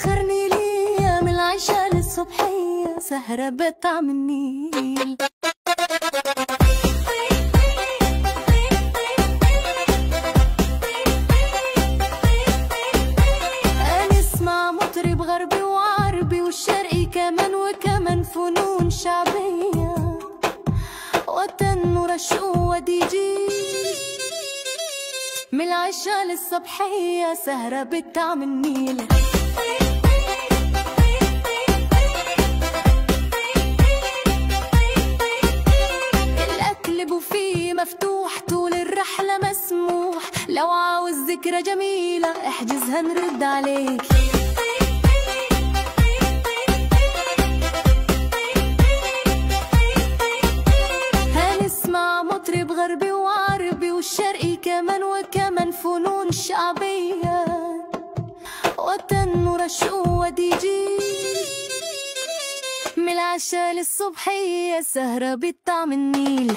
سخرني ليا من العشاء للصبحية، سهرة بطعم النيل. أنسمع مطرب غربي وعربي والشرقي كمان، وكمان فنون شعبية وتن ورشق ودي جي. من العشاء للصبحية سهرة بطعم النيل. الأكل بوفيه مفتوح طول الرحلة مسموح، لو عاوز ذكرى جميلة احجزها نرد عليك. هنسمع مطرب غربي وعربي والشرقي كمان، وكمان فنون شعبية وتن ورشق ودي جي. من العشاء للصبحية سهرة بطعم النيل.